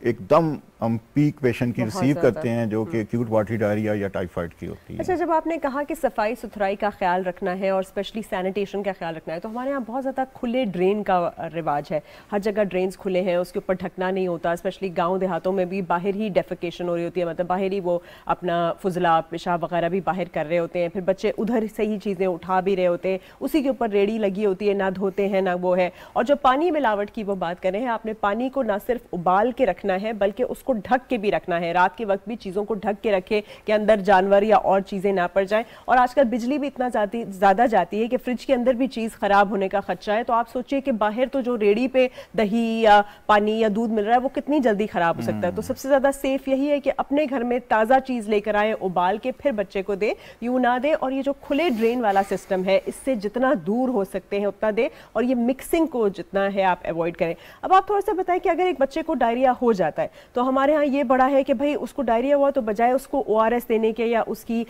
ایک دم ہم pack patient کی ریسیو کرتے ہیں جو کہ ایکیوٹ واٹری ڈائریا یا ٹائیفائڈ کی ہوتی ہے. اچھا، جب آپ نے کہا کہ صفائی ستھرائی کا خیال رکھنا ہے اور اسپیشلی سینیٹیشن کا خیال رکھنا ہے، تو ہمارے یہاں بہت زیادہ کھلے ڈرین کا رواج ہے. ہر جگہ ڈرینز کھلے ہیں، اس کے اوپر ڈھکنا نہیں ہوتا. اسپیشلی گاؤں دیہاتوں میں بھی باہر ہی ڈیفیکیشن ہو رہی ہوتی ہے، مطلب باہر ہی وہ اپنا فضلہ پیشاب وغیرہ بھی باہر کر رہے ہوتے ہیں. پھر بچے ادھر سے ہی چیزیں اٹھا بھی رہے ہوتے ہیں، اسی کے اوپر ریڑھی لگی ہوتی ہے، نہ دھوتے ہیں نہ وہ ہے. اور جو پانی ملاوٹ کی وہ بات کر رہے ہیں، آپ نے پانی کو نہ صرف ابال کے رکھنا ہے بلکہ اس کو ڈھک کے بھی رکھنا ہے. رات کے وقت بھی چیزوں کو ڈھک کے رکھے کہ اندر جانور یا اور چیزیں نہ پڑ جائیں. اور آج کل بجلی بھی اتنا زیادہ جاتی ہے کہ فریج کے اندر بھی چیز خراب ہونے کا خدشہ ہے. تو آپ سوچئے کہ باہر تو جو ریڑھی پہ دہی یا پانی یا دودھ مل رہا ہے وہ کتنی جلدی خراب ہو سکتا ہے. تو سب سے زیادہ سیف یہی ہے کہ اپنے گھر میں تازہ چیز لے کر آئیں، ابال کے پھر بچے کو دے، یوں نہ دے. اور یہ جو کھلے ڈرین والا سسٹم ہے، اس سے جتنا دور ہو سکتے ہیں اتنا دے، اور یہ مکسنگ کو جتنا ہے آپ ایوائڈ کریں. اب آپ تھوڑا سا بتائیں کہ اگر ایک بچے کو ڈائریا ہو جاتا ہے تو ہمارے ہاں یہ بڑا ہے کہ بھائی اس کو ڈائریا ہوا تو بجائے اس کو ORS دینے کے یا اس کی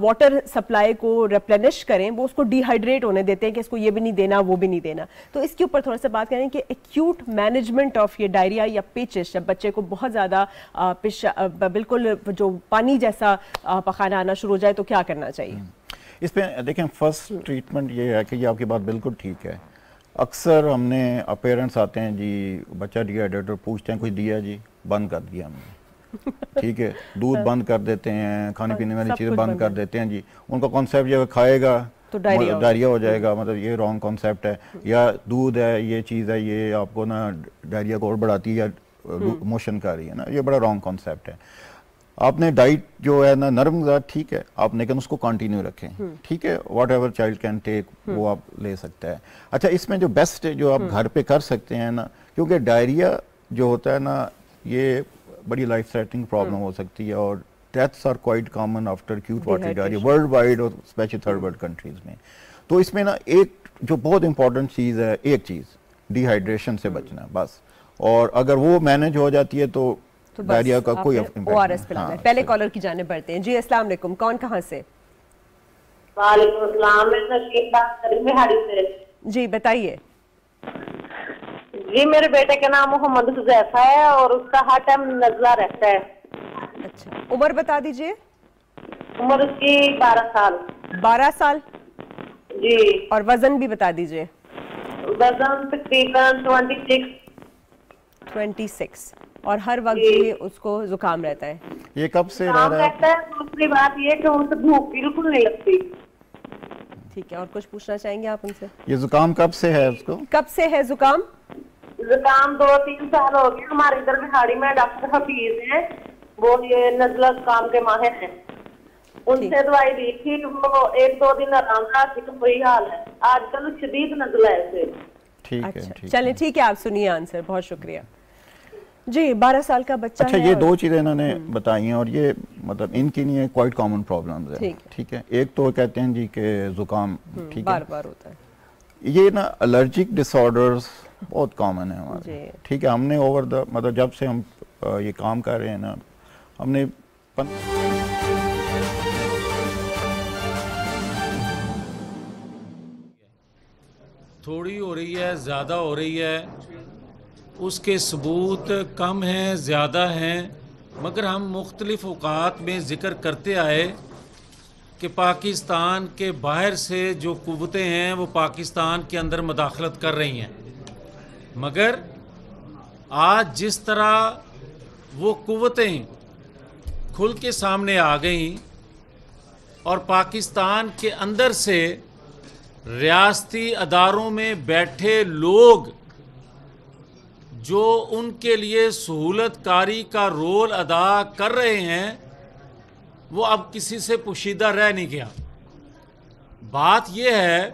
واٹر سپلائی کو ریپلینش کریں، وہ اس کو ڈی ہائیڈریٹ ہونے دیتے ہیں کہ اس کو یہ بھی نہیں دینا وہ بھی نہیں دینا. تو اس کے اوپر تھوڑا سا بات کریں کہ ایکیوٹ مینجمنٹ آف یہ ڈائریا یا پیچش، جب بچے کو بہت زیادہ بالکل جو پانی جیسا پخانہ آنا شروع ہو جائے تو کیا کرنا چاہیے؟ اس پہ دیکھیں فرسٹ ٹریٹمنٹ یہ ہے کہ یہ آپ کی بات بالکل ٹھیک ہے. اکثر ہم نے پیرنٹس آتے ہیں جی بچہ ڈی ہائیڈریٹر پوچھتے ہیں کوئی دیا جی، بند کر دیا ہم نے، ٹھیک ہے، دودھ بند کر دیتے ہیں، کھانے پینے والی چیزیں بند کر دیتے ہیں جی. ان کا کانسیپٹ یہ کھائے گا تو ڈائریا ہو جائے گا، مطلب یہ رانگ کانسیپٹ ہے. یا دودھ ہے، یہ چیز ہے، یہ آپ کو نا ڈائریا کو اور بڑھاتی ہے یا موشن کر رہی ہے نا، یہ بڑا رانگ کانسیپٹ ہے. آپ نے ڈائٹ جو ہے نا نرم غذا ٹھیک ہے آپ، لیکن اس کو کنٹینیو رکھیں، ٹھیک ہے، what ever child can take وہ آپ لے سکتا ہے. اچھا، اس میں جو بیسٹ ہے جو آپ گھر پہ کر سکتے ہیں نا، کیونکہ ڈائریا جو ہوتا ہے نا یہ بڑی لائف تھریٹننگ پرابلم ہو سکتی ہے، اور deaths are quite common after acute watery diarrhoea worldwide اور اسپیشلی تھرڈ ورلڈ کنٹریز میں. تو اس میں نا ایک جو بہت امپورٹنٹ چیز ہے، ایک چیز ڈی ہائیڈریشن سے بچنا بس. اور اگر وہ مینج ہو جاتی ہے تو ڈائریا کا کوئی ORS پلانا ہے. پہلے کالر کی جانب بڑھتے ہیں. جی السلام علیکم، کون کہاں سے؟ وعلیکم السلام، میں نشید بات کر رہی ہوں بہاڑی سے. جی بتائیے. جی میرے بیٹے کا نام محمد حذیفہ ہے اور اس کا ہر ٹائم نزلہ رہتا ہے. اچھا، عمر بتا دیجئے. عمر اس کی 12 سال. 12 سال جی. اور وزن بھی بتا دیجئے. وزن تقریباً 26. اور ہر وقت بھی اس کو زکام رہتا ہے. یہ کب سے رہ رہا ہے؟ دوسری بات یہ کہ ان سے بھوک بالکل نہیں لگتی. ٹھیک ہے، اور کچھ پوچھنا چاہیں گے آپ ان سے؟ یہ زکام کب سے ہے اس کو؟ کب سے ہے زکام؟ زکام 2-3 سال ہو گئے. ہمارے ادھر بہاڑی میں ڈاکٹر حفیظ ہیں، وہ یہ نزلہ زکام کے ماہر ہیں. ان سے دوائی دی تھی، وہ 1-2 دن آرام رہا، لیکن وہی حال ہے. آج کل شدید نزلہ ہے اسے. ٹھیک ہے، چلیں ٹھیک ہے، آپ سنیے آنسر. بہت شکریہ. جی 12 سال کا بچہ ہے. اچھا، یہ 2 چیزیں انہوں نے بتائی ہیں اور یہ مطلب ان کی نہیں ہے، کوائٹ کامن پرابلمز ہے. ٹھیک ہے، ایک تو کہتے ہیں جی کہ زکام ٹھیک ہے بار بار ہوتا ہے. یہ نا الرجک ڈس آرڈرز بہت کامن ہے ہمارے. ٹھیک ہے، ہم نے اوور دا مطلب جب سے ہم یہ کام کر رہے ہیں نا، ہم نے تھوڑی ہو رہی ہے، زیادہ ہو رہی ہے، اس کے ثبوت کم ہیں زیادہ ہیں، مگر ہم مختلف اوقات میں ذکر کرتے آئے کہ پاکستان کے باہر سے جو قوتیں ہیں وہ پاکستان کے اندر مداخلت کر رہی ہیں. مگر آج جس طرح وہ قوتیں کھل کے سامنے آ گئیں اور پاکستان کے اندر سے ریاستی اداروں میں بیٹھے لوگ جو ان کے لیے سہولت کاری کا رول ادا کر رہے ہیں، وہ اب کسی سے پوشیدہ رہ نہیں گیا. بات یہ ہے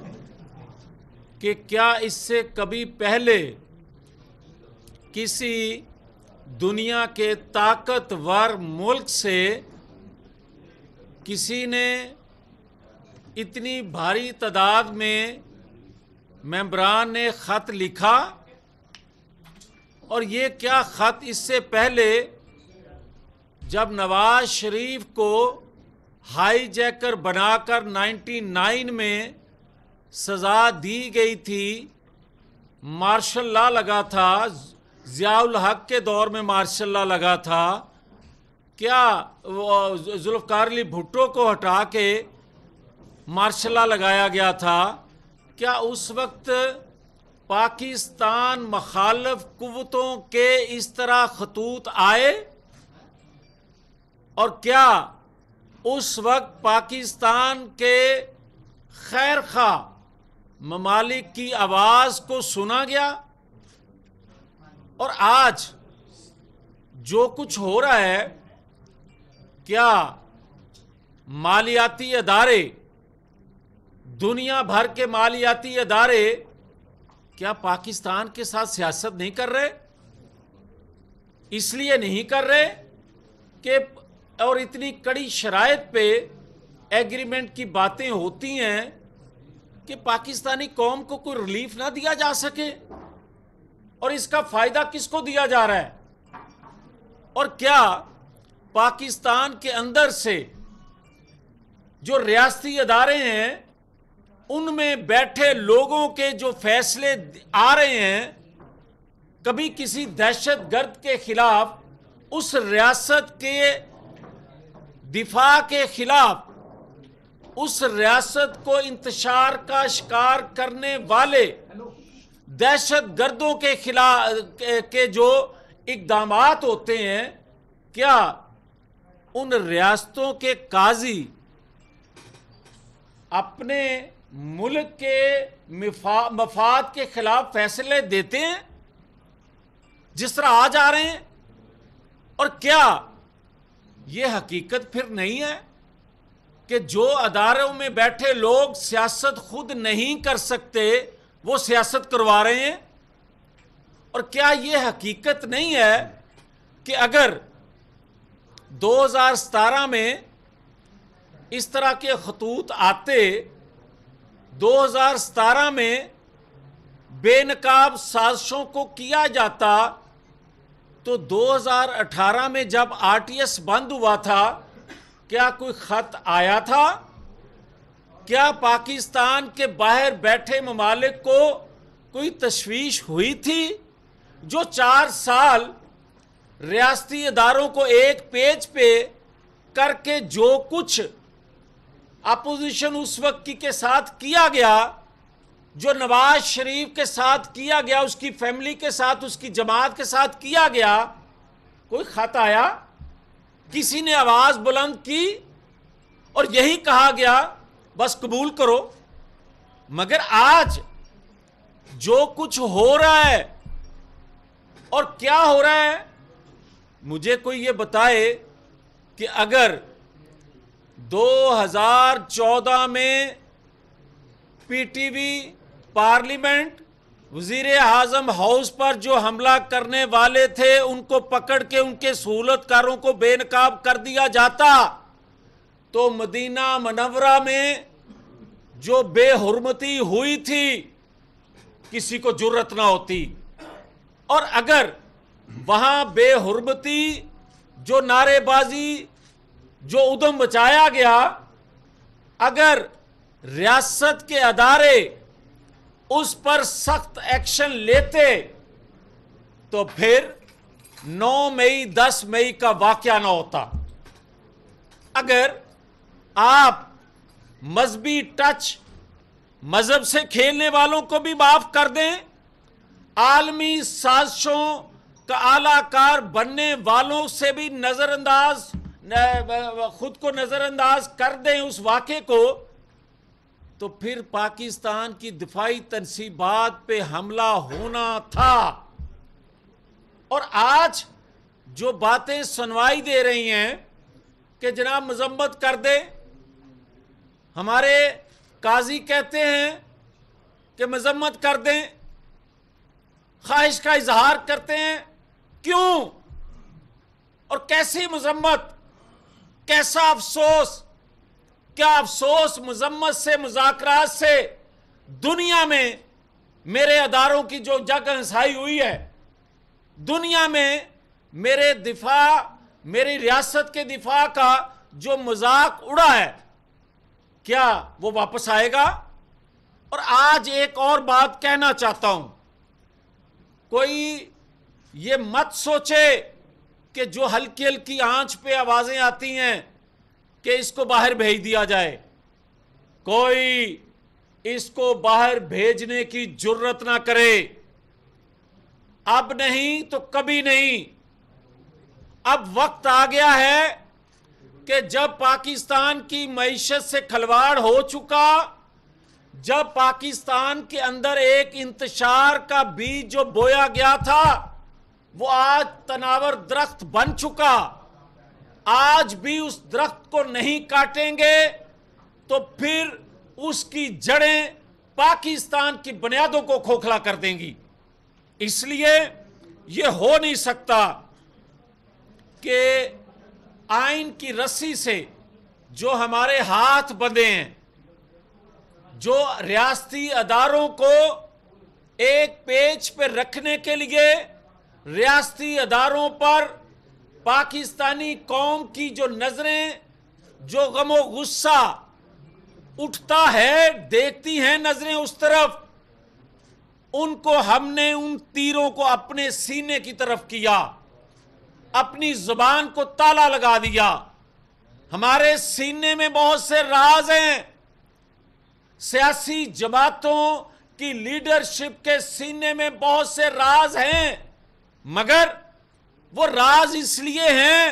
کہ کیا اس سے کبھی پہلے کسی دنیا کے طاقتور ملک سے کسی نے اتنی بھاری تعداد میں ممبران نے خط لکھا؟ اور یہ کیا خط اس سے پہلے جب نواز شریف کو ہائی جیکر بنا کر 99 میں سزا دی گئی تھی، مارشل لا لگا تھا، ضیاء الحق کے دور میں مارشاء اللہ لگا تھا، کیا ذوالفقار علی بھٹو کو ہٹا کے مارشاء اللہ لگایا گیا تھا؟ کیا اس وقت پاکستان مخالف قوتوں کے اس طرح خطوط آئے؟ اور کیا اس وقت پاکستان کے خیر خواہ ممالک کی آواز کو سنا گیا؟ اور آج جو کچھ ہو رہا ہے، کیا مالیاتی ادارے، دنیا بھر کے مالیاتی ادارے کیا پاکستان کے ساتھ سیاست نہیں کر رہے؟ اس لیے نہیں کر رہے کہ اور اتنی کڑی شرائط پہ ایگریمنٹ کی باتیں ہوتی ہیں کہ پاکستانی قوم کو کوئی ریلیف نہ دیا جا سکے، اور اس کا فائدہ کس کو دیا جا رہا ہے؟ اور کیا پاکستان کے اندر سے جو ریاستی ادارے ہیں ان میں بیٹھے لوگوں کے جو فیصلے آ رہے ہیں، کبھی کسی دہشت گرد کے خلاف، اس ریاست کے دفاع کے خلاف، اس ریاست کو انتشار کا شکار کرنے والے دہشت گردوں کے خلاف کے جو اقدامات ہوتے ہیں، کیا ان ریاستوں کے قاضی اپنے ملک کے مفاد کے خلاف فیصلے دیتے ہیں جس طرح آج آ رہے ہیں؟ اور کیا یہ حقیقت پھر نہیں ہے کہ جو اداروں میں بیٹھے لوگ سیاست خود نہیں کر سکتے وہ سیاست کروا رہے ہیں؟ اور کیا یہ حقیقت نہیں ہے کہ اگر 2017 میں اس طرح کے خطوط آتے، 2017 میں بے نقاب سازشوں کو کیا جاتا، تو 2018 میں جب RTS بند ہوا تھا کیا کوئی خط آیا تھا؟ کیا پاکستان کے باہر بیٹھے ممالک کو کوئی تشویش ہوئی تھی؟ جو 4 سال ریاستی اداروں کو ایک پیج پہ کر کے جو کچھ اپوزیشن اس وقت کے ساتھ کیا گیا، جو نواز شریف کے ساتھ کیا گیا، اس کی فیملی کے ساتھ، اس کی جماعت کے ساتھ کیا گیا، کوئی خط آیا؟ کسی نے آواز بلند کی اور یہی کہا گیا بس قبول کرو؟ مگر آج جو کچھ ہو رہا ہے، اور کیا ہو رہا ہے، مجھے کوئی یہ بتائے کہ اگر 2014 میں پی ٹی وی، پارلیمنٹ، وزیر اعظم ہاؤس پر جو حملہ کرنے والے تھے ان کو پکڑ کے ان کے سہولت کاروں کو بے نقاب کر دیا جاتا، تو مدینہ منورہ میں جو بے حرمتی ہوئی تھی کسی کو جرأت نہ ہوتی، اور اگر وہاں بے حرمتی، جو نعرے بازی، جو ادھم مچایا گیا، اگر ریاست کے ادارے اس پر سخت ایکشن لیتے تو پھر 9 مئی 10 مئی کا واقعہ نہ ہوتا۔ اگر آپ مذہبی ٹچ، مذہب سے کھیلنے والوں کو بھی معاف کر دیں، عالمی سازشوں کا اعلی کار بننے والوں سے بھی خود کو نظر انداز کر دیں اس واقعے کو، تو پھر پاکستان کی دفاعی تنصیبات پہ حملہ ہونا تھا۔ اور آج جو باتیں سنوائی دے رہی ہیں کہ جناب مذمت کر دیں، ہمارے قاضی کہتے ہیں کہ مذمت کر دیں، خواہش کا اظہار کرتے ہیں، کیوں اور کیسی مذمت، کیسا افسوس؟ کیا افسوس مذمت سے، مذاکرات سے دنیا میں میرے اداروں کی جو جگ ہنسائی ہوئی ہے، دنیا میں میرے دفاع، میری ریاست کے دفاع کا جو مذاق اڑا ہے، کیا وہ واپس آئے گا؟ اور آج ایک اور بات کہنا چاہتا ہوں، کوئی یہ مت سوچے کہ جو ہلکی ہلکی آنچ پہ آوازیں آتی ہیں کہ اس کو باہر بھیج دیا جائے. کوئی اس کو باہر بھیجنے کی جرت نہ کرے. اب نہیں تو کبھی نہیں. اب وقت آ گیا ہے کہ جب پاکستان کی معیشت سے کھلواڑ ہو چکا، جب پاکستان کے اندر ایک انتشار کا بیج جو بویا گیا تھا وہ آج تناور درخت بن چکا، آج بھی اس درخت کو نہیں کاٹیں گے تو پھر اس کی جڑیں پاکستان کی بنیادوں کو کھوکھلا کر دیں گی. اس لیے یہ ہو نہیں سکتا کہ آئین کی رسی سے جو ہمارے ہاتھ بندھے ہیں، جو ریاستی اداروں کو ایک پیج پہ رکھنے کے لیے ریاستی اداروں پر پاکستانی قوم کی جو نظریں، جو غم و غصہ اٹھتا ہے، دیکھتی ہیں نظریں اس طرف، ان کو ہم نے ان تیروں کو اپنے سینے کی طرف کیا، اپنی زبان کو تالا لگا دیا. ہمارے سینے میں بہت سے راز ہیں، سیاسی جماعتوں کی لیڈرشپ کے سینے میں بہت سے راز ہیں، مگر وہ راز اس لیے ہیں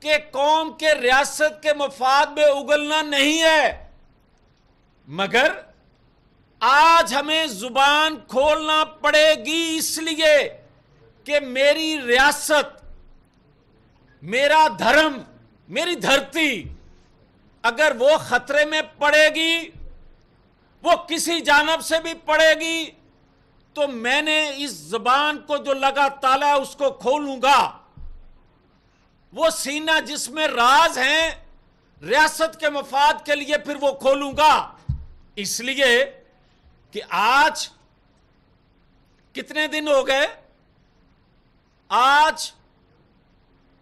کہ قوم کے ریاست کے مفاد میں اگلنا نہیں ہے. مگر آج ہمیں زبان کھولنا پڑے گی اس لیے کہ میری ریاست، میرا دھرم، میری دھرتی اگر وہ خطرے میں پڑے گی، وہ کسی جانب سے بھی پڑے گی، تو میں نے اس زبان کو جو لگا تالا اس کو کھولوں گا. وہ سینہ جس میں راز ہیں ریاست کے مفاد کے لیے پھر وہ کھولوں گا. اس لیے کہ آج کتنے دن ہو گئے، آج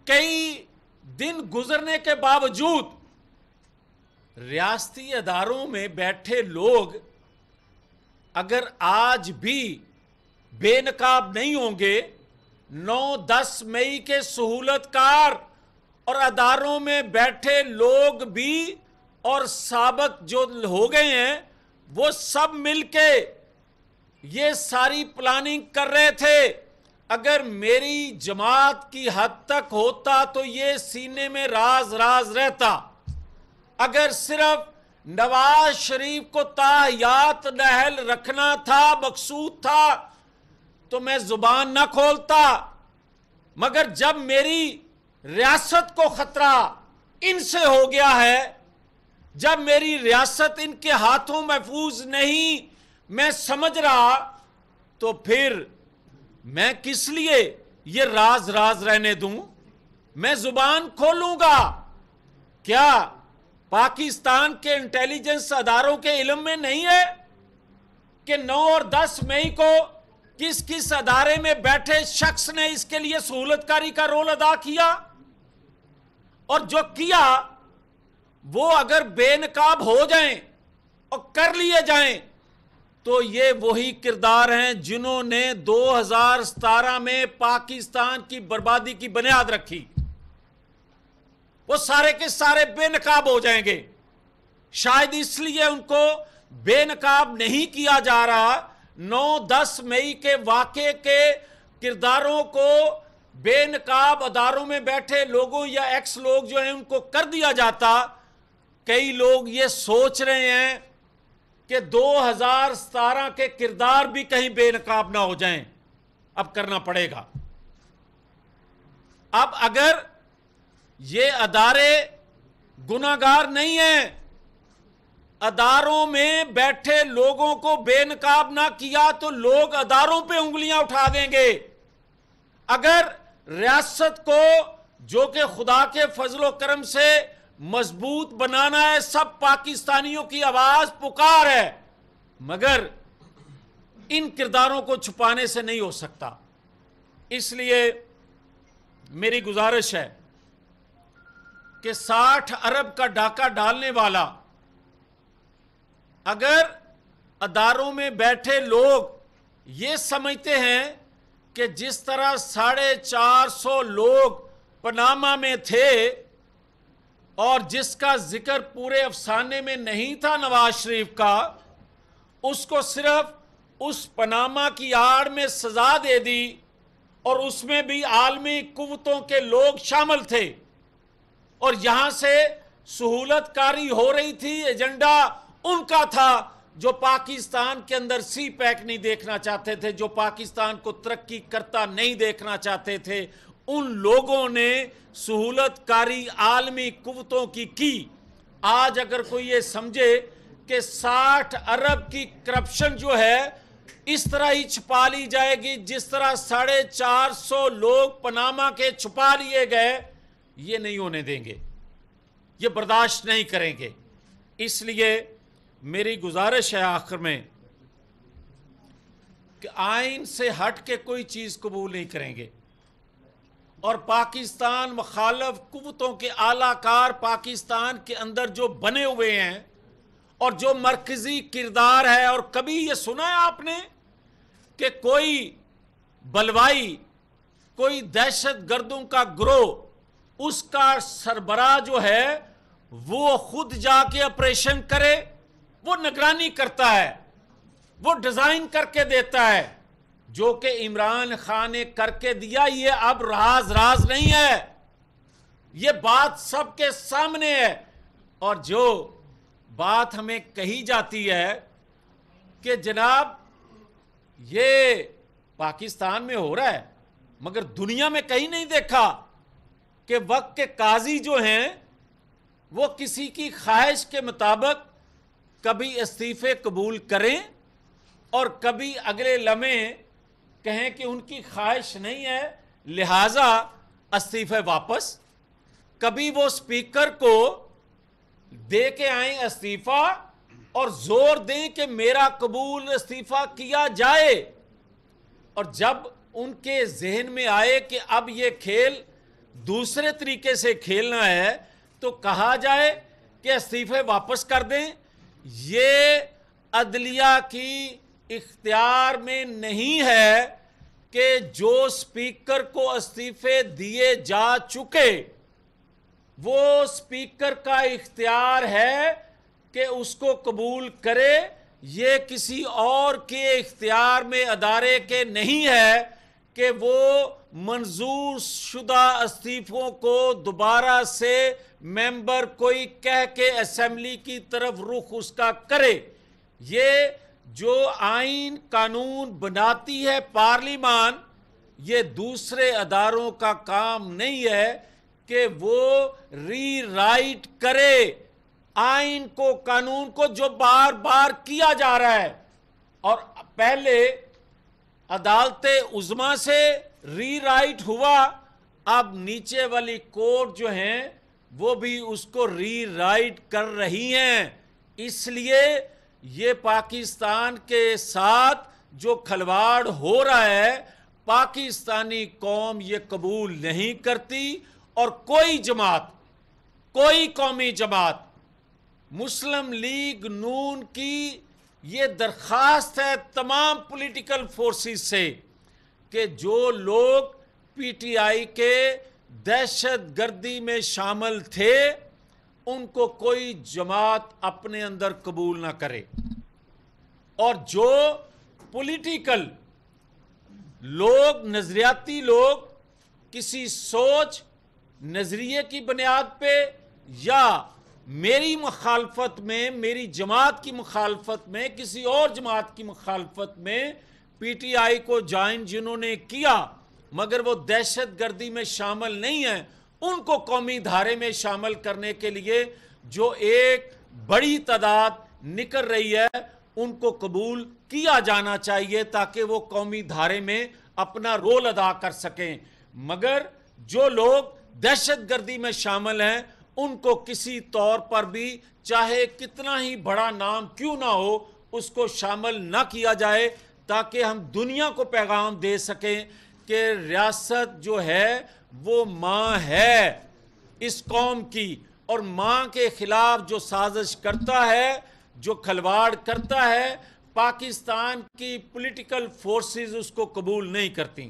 کئی دن گزرنے کے باوجود ریاستی اداروں میں بیٹھے لوگ اگر آج بھی بے نقاب نہیں ہوں گے، 9-10 مئی کے سہولت کار اور اداروں میں بیٹھے لوگ بھی اور سابق جو ہو گئے ہیں وہ سب مل کے یہ ساری پلاننگ کر رہے تھے. اگر میری جماعت کی حد تک ہوتا تو یہ سینے میں راز رہتا. اگر صرف نواز شریف کو تاحیات نہل رکھنا تھا، مقصود تھا، تو میں زبان نہ کھولتا. مگر جب میری ریاست کو خطرہ ان سے ہو گیا ہے، جب میری ریاست ان کے ہاتھوں محفوظ نہیں میں سمجھ رہا، تو پھر میں کس لیے یہ راز رہنے دوں؟ میں زبان کھولوں گا. کیا پاکستان کے انٹیلیجنس اداروں کے علم میں نہیں ہے کہ 9 اور 10 مئی کو کس ادارے میں بیٹھے شخص نے اس کے لیے سہولت کاری کا رول ادا کیا؟ اور جو کیا وہ اگر بے نقاب ہو جائیں اور کر لیے جائیں تو یہ وہی کردار ہیں جنہوں نے 2017 میں پاکستان کی بربادی کی بنیاد رکھی. وہ سارے کے سارے بے نقاب ہو جائیں گے. شاید اس لیے ان کو بے نقاب نہیں کیا جا رہا. 9-10 مئی کے واقعے کے کرداروں کو بے نقاب اداروں میں بیٹھے لوگوں یا ایکس لوگ جو ہیں ان کو کر دیا جاتا. کئی لوگ یہ سوچ رہے ہیں کہ 2017 کے کردار بھی کہیں بے نقاب نہ ہو جائیں. اب کرنا پڑے گا. اب اگر یہ ادارے گناہگار نہیں ہیں، اداروں میں بیٹھے لوگوں کو بے نقاب نہ کیا تو لوگ اداروں پہ انگلیاں اٹھا دیں گے. اگر ریاست کو جو کہ خدا کے فضل و کرم سے مضبوط بنانا ہے، سب پاکستانیوں کی آواز پکار ہے، مگر ان کرداروں کو چھپانے سے نہیں ہو سکتا. اس لیے میری گزارش ہے کہ 60 ارب کا ڈاکہ ڈالنے والا اگر اداروں میں بیٹھے لوگ یہ سمجھتے ہیں کہ جس طرح 450 لوگ پاناما میں تھے اور جس کا ذکر پورے افسانے میں نہیں تھا نواز شریف کا، اس کو صرف اس پاناما کی آڑ میں سزا دے دی، اور اس میں بھی عالمی قوتوں کے لوگ شامل تھے، اور یہاں سے سہولت کاری ہو رہی تھی۔ ایجنڈا ان کا تھا جو پاکستان کے اندر سی پیک نہیں دیکھنا چاہتے تھے، جو پاکستان کو ترقی کرتا نہیں دیکھنا چاہتے تھے۔ ان لوگوں نے سہولت کاری عالمی قوتوں کی۔ آج اگر کوئی یہ سمجھے کہ 60 ارب کی کرپشن جو ہے اس طرح ہی چھپا لی جائے گی جس طرح 450 لوگ پاناما کے چھپا لیے گئے، یہ نہیں ہونے دیں گے، یہ برداشت نہیں کریں گے۔ اس لیے میری گزارش ہے آخر میں کہ آئین سے ہٹ کے کوئی چیز قبول نہیں کریں گے، اور پاکستان مخالف قوتوں کے اعلیٰ کار پاکستان کے اندر جو بنے ہوئے ہیں اور جو مرکزی کردار ہے، اور کبھی یہ سنا ہے آپ نے کہ کوئی بلوائی، کوئی دہشت گردوں کا گروہ، اس کا سربراہ جو ہے وہ خود جا کے آپریشن کرے؟ وہ نگرانی کرتا ہے، وہ ڈیزائن کر کے دیتا ہے، جو کہ عمران خان نے کر کے دیا۔ یہ اب راز نہیں ہے، یہ بات سب کے سامنے ہے۔ اور جو بات ہمیں کہی جاتی ہے کہ جناب یہ پاکستان میں ہو رہا ہے، مگر دنیا میں کہیں نہیں دیکھا کہ وقت کے قاضی جو ہیں وہ کسی کی خواہش کے مطابق کبھی استعفے قبول کریں اور کبھی اگلے لمحے کہیں کہ ان کی خواہش نہیں ہے لہٰذا استعفے واپس۔ کبھی وہ اسپیکر کو دے کے آئیں استعفیٰ اور زور دیں کہ میرا قبول استعفیٰ کیا جائے، اور جب ان کے ذہن میں آئے کہ اب یہ کھیل دوسرے طریقے سے کھیلنا ہے تو کہا جائے کہ استعفے واپس کر دیں۔ یہ عدلیہ کی اختیار میں نہیں ہے کہ جو اسپیکر کو استعفے دیے جا چکے، وہ اسپیکر کا اختیار ہے کہ اس کو قبول کرے۔ یہ کسی اور کے اختیار میں ادارے کے نہیں ہے کہ وہ منظور شدہ استعفوں کو دوبارہ سے ممبر کوئی کہہ کے اسمبلی کی طرف رخ اس کا کرے۔ یہ جو آئین قانون بناتی ہے پارلیمان، یہ دوسرے اداروں کا کام نہیں ہے کہ وہ ری رائٹ کرے آئین کو، قانون کو، جو بار بار کیا جا رہا ہے۔ اور پہلے عدالت عظمیٰ سے ری رائٹ ہوا، اب نیچے والی کورٹ جو ہیں وہ بھی اس کو ری رائٹ کر رہی ہیں۔ اس لیے یہ پاکستان کے ساتھ جو کھلواڑ ہو رہا ہے، پاکستانی قوم یہ قبول نہیں کرتی، اور کوئی جماعت، کوئی قومی جماعت، مسلم لیگ نون کی یہ درخواست ہے تمام پولیٹیکل فورسز سے کہ جو لوگ پی ٹی آئی کے دہشت گردی میں شامل تھے ان کو کوئی جماعت اپنے اندر قبول نہ کرے، اور جو پولیٹیکل لوگ، نظریاتی لوگ کسی سوچ، نظریے کی بنیاد پہ یا میری مخالفت میں، میری جماعت کی مخالفت میں، کسی اور جماعت کی مخالفت میں پی ٹی آئی کو جوائن جنہوں نے کیا مگر وہ دہشت گردی میں شامل نہیں ہیں، ان کو قومی دھارے میں شامل کرنے کے لیے جو ایک بڑی تعداد نکل رہی ہے ان کو قبول کیا جانا چاہیے تاکہ وہ قومی دھارے میں اپنا رول ادا کر سکیں۔ مگر جو لوگ دہشت گردی میں شامل ہیں ان کو کسی طور پر بھی چاہے کتنا ہی بڑا نام کیوں نہ ہو اس کو شامل نہ کیا جائے، تاکہ ہم دنیا کو پیغام دے سکیں کہ ریاست جو ہے وہ ماں ہے اس قوم کی، اور ماں کے خلاف جو سازش کرتا ہے، جو کھلواڑ کرتا ہے، پاکستان کی پولیٹیکل فورسز اس کو قبول نہیں کرتی۔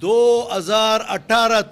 2018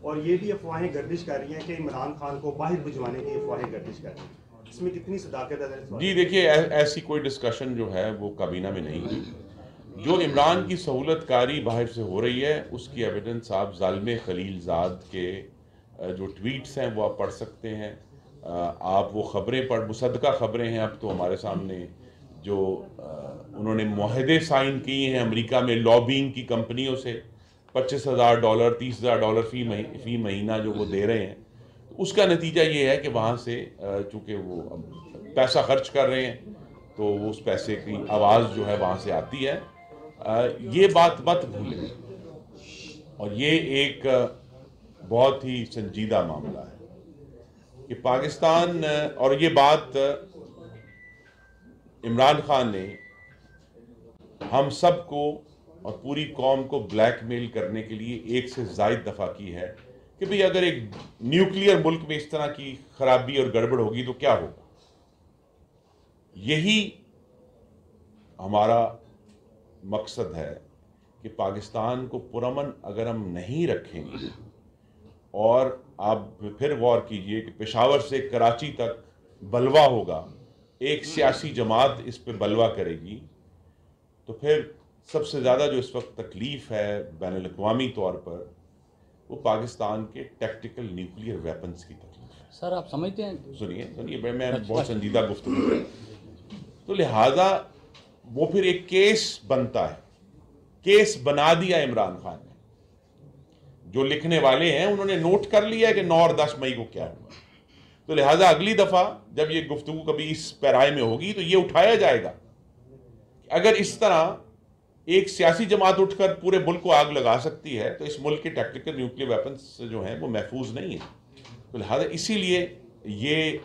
اور یہ بھی افواہیں گردش کر رہی ہیں کہ عمران خان کو باہر بھجوانے کی افواہیں گردش کر رہی ہیں، اس میں کتنی صداقت ہے؟ جی دیکھیے، ایسی کوئی ڈسکشن جو ہے وہ کابینہ میں نہیں ہوئی. جو عمران کی سہولت کاری باہر سے ہو رہی ہے اس کی ایویڈنس آپ ظالم خلیل زاد کے جو ٹویٹس ہیں وہ آپ پڑھ سکتے ہیں. آپ وہ خبریں مصدقہ خبریں ہیں اب تو ہمارے سامنے، جو انہوں نے معاہدے سائن کیے ہیں امریکہ میں لابینگ کی کمپنیوں سے، $25,000 $30,000 فی مہینہ جو وہ دے رہے ہیں. اس کا نتیجہ یہ ہے کہ وہاں سے چونکہ وہ پیسہ خرچ کر رہے ہیں تو اس پیسے کی آواز جو ہے وہاں سے آتی ہے. یہ بات مت بھولیں، اور یہ ایک بہت ہی سنجیدہ معاملہ ہے کہ پاکستان، اور یہ بات عمران خان نے ہم سب کو اور پوری قوم کو بلیک میل کرنے کے لیے ایک سے زائد دفعہ کی ہے کہ بھئی اگر ایک نیوکلیئر ملک میں اس طرح کی خرابی اور گڑبڑ ہوگی تو کیا ہوگا. یہی ہمارا مقصد ہے کہ پاکستان کو پرامن اگر ہم نہیں رکھیں گے، اور آپ پھر غور کیجئے کہ پشاور سے کراچی تک بلوا ہوگا، ایک سیاسی جماعت اس پہ بلوا کرے گی، تو پھر سب سے زیادہ جو اس وقت تکلیف ہے بین الاقوامی طور پر وہ پاکستان کے ٹیکٹیکل نیوکلیئر ویپنز کی تکلیف ہے. سر آپ سمجھتے ہیں؟ سنیے میں بہت سنجیدہ گفتگو ہے. تو لہٰذا وہ پھر ایک کیس بنتا ہے، کیس بنا دیا عمران خان نے. جو لکھنے والے ہیں انہوں نے نوٹ کر لیا کہ 9 اور 10 مئی کو کیا ہوا. تو لہٰذا اگلی دفعہ جب یہ گفتگو کبھی اس پیرائے میں ہوگی تو یہ اٹھایا جائے گا کہ اگر اس طرح ایک سیاسی جماعت اٹھ کر پورے ملک کو آگ لگا سکتی ہے تو اس ملک کے ٹیکٹیکل نیوکلیئر ویپنز جو ہیں وہ محفوظ نہیں ہیں. تو لہٰذا اسی لیے یہ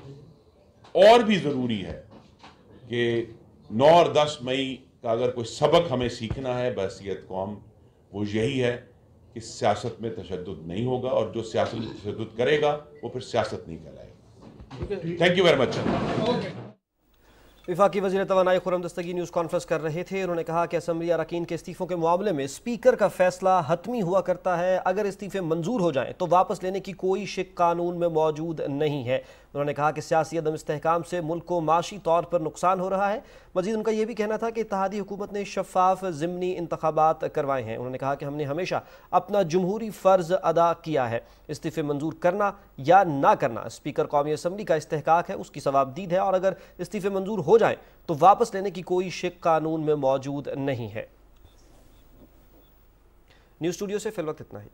اور بھی ضروری ہے کہ 9 اور 10 مئی کا اگر کوئی سبق ہمیں سیکھنا ہے بحیثیت قوم، وہ یہی ہے کہ سیاست میں تشدد نہیں ہوگا، اور جو سیاست میں تشدد کرے گا وہ پھر سیاست نہیں کہلائے گا. Thank you very much. وفاقی وزیر توانائی خرم دستگی نیوز کانفرنس کر رہے تھے. انہوں نے کہا کہ اسمبلی اراکین کے استعفوں کے معاملے میں اسپیکر کا فیصلہ حتمی ہوا کرتا ہے. اگر استعفے منظور ہو جائیں تو واپس لینے کی کوئی شک قانون میں موجود نہیں ہے. انہوں نے کہا کہ سیاسی عدم استحکام سے ملک کو معاشی طور پر نقصان ہو رہا ہے. مزید ان کا یہ بھی کہنا تھا کہ اتحادی حکومت نے شفاف ضمنی انتخابات کروائے ہیں. انہوں نے کہا کہ ہم نے ہمیشہ اپنا جمہوری فرض ادا کیا ہے. استعفے منظور کرنا یا نہ کرنا اسپیکر قومی اسمبلی کا استحقاق ہے، اس کی ثوابدید ہے، اور اگر استعفے منظور ہو جائیں تو واپس لینے کی کوئی شک قانون میں موجود نہیں ہے. نیوز اسٹوڈیو سے فی الوقت اتنا ہی.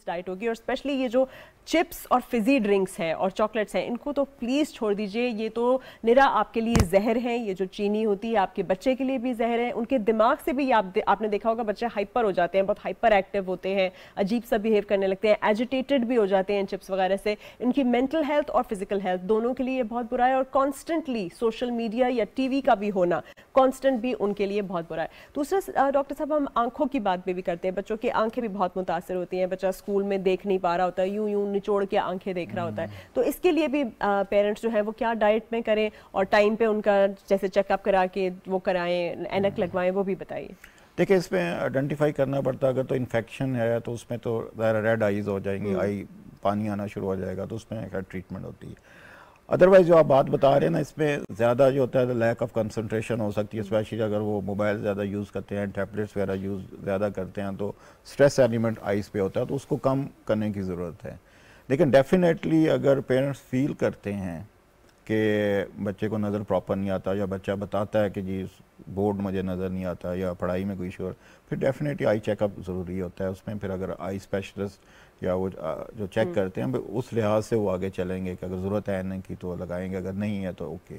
ڈائٹ ہوگی، اور اسپیشلی یہ جو چپس اور فزی ڈرنکس ہیں اور چاکلیٹس ہیں ان کو تو پلیز چھوڑ دیجئے. یہ تو نرا آپ کے لیے زہر ہے. یہ جو چینی ہوتی ہے آپ کے بچے کے لیے بھی زہر ہے. ان کے دماغ سے بھی آپ نے دیکھا ہوگا بچے ہائپر ہو جاتے ہیں، بہت ہائپر ایکٹیو ہوتے ہیں، عجیب سا بیہیو کرنے لگتے ہیں، ایجیٹیٹڈ بھی ہو جاتے ہیں چپس وغیرہ سے. ان کی مینٹل ہیلتھ اور فزیکل ہیلتھ دونوں کے لیے بہت برا ہے. اور کانسٹنٹلی سوشل میڈیا یا ٹی وی کا بھی ہونا کانسٹنٹ بھی ان کے لیے بہت برا ہے. دوسرا ڈاکٹر صاحب ہم آنکھوں کی بات بھی کرتے ہیں. بچوں کی آنکھیں بھی بہت متاثر ہوتی ہیں. بچہ اسکول میں دیکھ نہیں پا رہا ہوتا ہے، یوں نچوڑ کے آنکھیں دیکھ رہا ہوتا ہے. تو اس کے لیے بھی پیرنٹس جو ہیں وہ کیا ڈائٹ میں کریں اور ٹائم پہ ان کا جیسے چیک اپ کرا کے وہ کرائیں، اینک لگوائیں، وہ بھی بتائیے. دیکھیں اس میں آئیڈینٹیفائی کرنا پڑتا ہے. اگر تو انفیکشن ہے تو اس میں تو ظاہر ریڈ آئیز ہو جائیں گی، آئی پانی آنا شروع ہو جائے گا، تو اس میں ٹریٹمنٹ ہوتی ہے. ادروائز جو آپ بات بتا رہے ہیں نا، اس میں زیادہ جو ہوتا ہے لیک آف کنسنٹریشن ہو سکتی ہے، اسپیشلی اگر وہ موبائل زیادہ یوز کرتے ہیں، ٹیبلیٹس وغیرہ یوز زیادہ کرتے ہیں تو اسٹریس ایلیمنٹ آئیز پہ ہوتا ہے، تو اس کو کم کرنے کی ضرورت ہے. لیکن ڈیفینیٹلی اگر پیرنٹس فیل کرتے ہیں کہ بچے کو نظر پراپر نہیں آتا، یا بچہ بتاتا ہے کہ جی بورڈ مجھے نظر نہیں آتا یا پڑھائی میں کوئی ایشو، پھر ڈیفینیٹلی آئی چیک اپ ضروری ہوتا ہے. اس میں پھر اگر آئی اسپیشلسٹ یا وہ جو چیک کرتے ہیں اس لحاظ سے وہ آگے چلیں گے کہ اگر ضرورت ہے نہیں کی تو لگائیں گے، اگر نہیں ہے تو اوکے.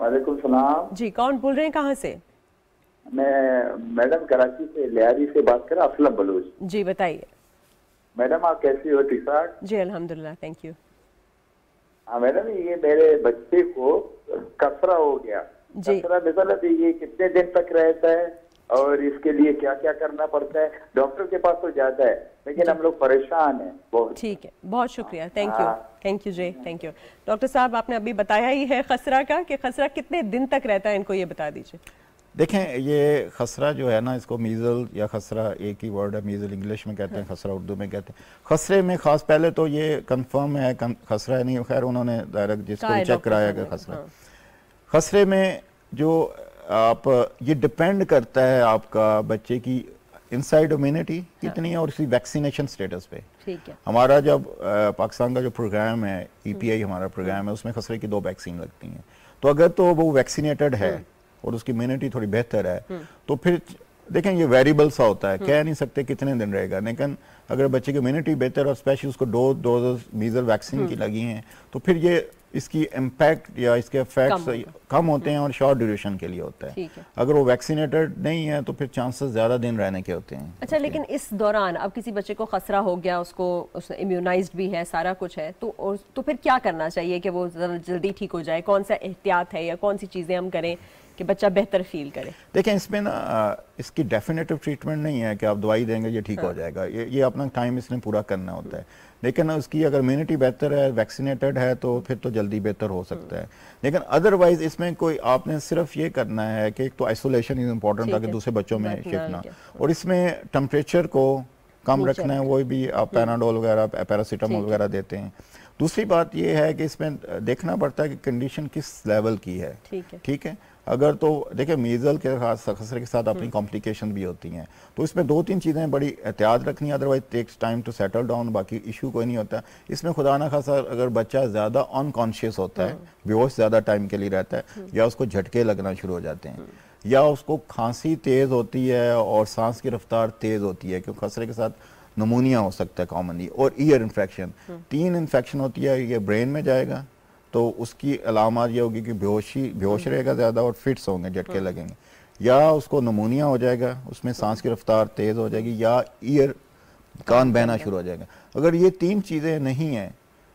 وعلیکم السلام جی، کون بول رہے ہیں، کہاں سے؟ میں میڈم کراچی سے لیاری سے بات کر رہا، اسلم بلوچ. جی بتائیے. میڈم آپ کیسی ہو؟ ٹھیک ٹھاک؟ جی الحمدللہ، تھینک یو. ہاں میڈم، یہ میرے بچے کو کسرہ ہو گیا. کسرہ مثلا یہ کتنے دن تک رہتا ہے اور اس کے لیے کیا کیا کرنا پڑتا ہے؟ ڈاکٹر کے پاس تو جاتا ہے لیکن ہم لوگ پریشان ہیں بہت. ٹھیک ہے، بہت شکریہ، تھینک یو جی، تھینک یو. ڈاکٹر صاحب آپ نے ابھی بتایا ہی ہے خسرہ کا، کہ خسرہ کتنے دن تک رہتا ہے، ان کو یہ بتا دیجیے. دیکھیں یہ خسرہ جو ہے نا، اس کو میزل یا خسرہ ایک ہی ورڈ ہے. میزل انگلش میں کہتے ہیں، خسرہ اردو میں کہتے ہیں. خسرے میں خاص پہلے تو یہ کنفرم ہے خسرہ نہیں، خیر انہوں نے ڈائریکٹ جس کو چیک کرایا گیا خسرہ. خسرے میں جو آپ یہ ڈیپینڈ کرتا ہے آپ کا بچے کی انسائیڈ امیونٹی کتنی ہے اور اسی ویکسینیشن سٹیٹس پہ. ہمارا جب پاکستان کا جو پروگرام ہے EPI ہمارا پروگرام ہے، اس میں خسرے کی 2 ویکسین لگتی ہیں. تو اگر تو وہ ویکسینیٹڈ ہے اور اس کی امیونٹی تھوڑی بہتر ہے تو پھر دیکھیں یہ ویریبل سا ہوتا ہے، کہہ نہیں سکتے کتنے دن رہے گا. لیکن اگر بچے کی امیونٹی بہتر اور اسپیشلی اس کو 2 ڈوزز میزل ویکسین کی لگی ہیں تو پھر یہ اس کی امپیکٹ یا اس کے افیکٹس کم ہوتے ہیں اور شارٹ ڈیوریشن کے لیے ہوتا ہے. اگر وہ ویکسینیٹڈ نہیں ہے تو پھر چانسز زیادہ دن رہنے کے ہوتے ہیں. اچھا، لیکن اس دوران اب کسی بچے کو خسرہ ہو گیا، اس کو امیونائزڈ بھی ہے، سارا کچھ ہے، تو پھر کیا کرنا چاہیے کہ وہ جلدی ٹھیک ہو جائے؟ کون سا احتیاط ہے یا کون سی چیزیں ہم کریں کہ بچہ بہتر فیل کرے؟ دیکھیں اس میں نا اس کی ڈیفینیٹو ٹریٹمنٹ نہیں ہے کہ آپ دوائی دیں گے یہ ٹھیک ہو جائے گا. یہ اپنا ٹائم اس نے پورا کرنا ہوتا ہے. لیکن اس کی اگر امیونٹی بہتر ہے، ویکسینیٹڈ ہے، تو پھر تو جلدی بہتر ہو سکتا ہے. لیکن ادروائز اس میں کوئی آپ نے صرف یہ کرنا ہے کہ ایک تو آئسولیشن از امپورٹنٹ تاکہ دوسرے بچوں میں شفٹ نہ، اور اس میں ٹمپریچر کو کم رکھنا ہے. وہ بھی آپ پیناڈول وغیرہ پیراسیٹامول وغیرہ دیتے ہیں. دوسری بات یہ ہے کہ اس میں دیکھنا پڑتا ہے کہ کنڈیشن کس لیول کی ہے. ٹھیک ہے، اگر تو دیکھیں میزل کے خسرے کے ساتھ اپنی کمپلیکیشن بھی ہوتی ہیں، تو اس میں 2-3 چیزیں بڑی احتیاط رکھنی ہے. Otherwise takes time to settle down, باقی ایشو کوئی نہیں ہوتا. اس میں خدا نہ خاصا اگر بچہ زیادہ انکانشیس ہوتا ہے، بے ہوش زیادہ ٹائم کے لیے رہتا ہے، یا اس کو جھٹکے لگنا شروع ہو جاتے ہیں، یا اس کو کھانسی تیز ہوتی ہے اور سانس کی رفتار تیز ہوتی ہے، کیونکہ خسرے کے ساتھ نمونیا ہو سکتا ہے کامنلی، اور ایئر انفیکشن. 3 انفیکشن ہوتی ہے. یہ برین میں جائے گا تو اس کی علامات یہ ہوگی کہ بیہوش رہے گا زیادہ اور فٹس ہوں گے، جھٹکے لگیں گے. یا اس کو نمونیا ہو جائے گا، اس میں سانس کی رفتار تیز ہو جائے گی، یا کان بہنا شروع ہو جائے گا. اگر یہ 3 چیزیں نہیں ہیں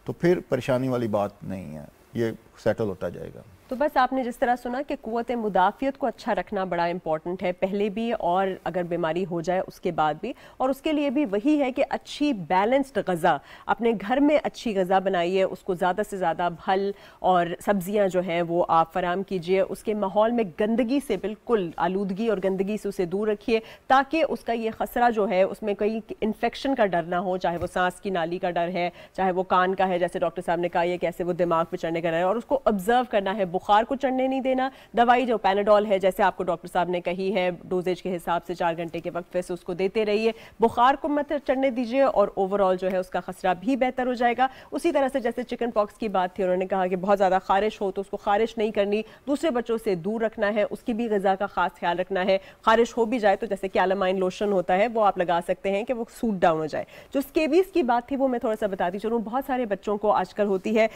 تو پھر پریشانی والی بات نہیں ہے، یہ سیٹل ہوتا جائے گا. تو بس آپ نے جس طرح سنا کہ قوت مدافعت کو اچھا رکھنا بڑا امپورٹنٹ ہے، پہلے بھی اور اگر بیماری ہو جائے اس کے بعد بھی. اور اس کے لیے بھی وہی ہے کہ اچھی بیلنسڈ غذا، اپنے گھر میں اچھی غذا بنائیے، اس کو زیادہ سے زیادہ پھل اور سبزیاں جو ہیں وہ آپ فراہم کیجئے. اس کے ماحول میں گندگی سے بالکل آلودگی اور گندگی سے اسے دور رکھیے، تاکہ اس کا یہ خسرہ جو ہے اس میں کوئی انفیکشن کا ڈر نہ ہو، چاہے وہ سانس کی نالی کا ڈر ہے، چاہے وہ کان کا ہے، جیسے ڈاکٹر صاحب نے کہا یہ کیسے وہ دماغ پہ چڑھنے کا ڈر ہے. اور اس کو آبزرو کرنا ہے، بخار کو چڑھنے نہیں دینا. دوائی جو پیناڈول ہے جیسے آپ کو ڈاکٹر صاحب نے کہی ہے، ڈوزیج کے حساب سے 4 گھنٹے کے وقفے سے اس کو دیتے رہیے. بخار کو مت چڑھنے دیجیے اور اوورآل جو ہے اس کا خسرہ بھی بہتر ہو جائے گا. اسی طرح سے جیسے چکن پاکس کی بات تھی، انہوں نے کہا کہ بہت زیادہ خارش ہو تو اس کو خارش نہیں کرنی، دوسرے بچوں سے دور رکھنا ہے، اس کی بھی غذا کا خاص خیال رکھنا ہے. خارش ہو بھی جائے تو جیسے کیلامائن لوشن ہوتا ہے وہ آپ لگا سکتے ہیں کہ وہ سوٹ ڈاؤن ہو جائے. جو اسکیبیز کی بات تھی وہ میں تھوڑا سا بتاتی چلوں، بہت سارے بچوں کو آج کل ہوتی ہے.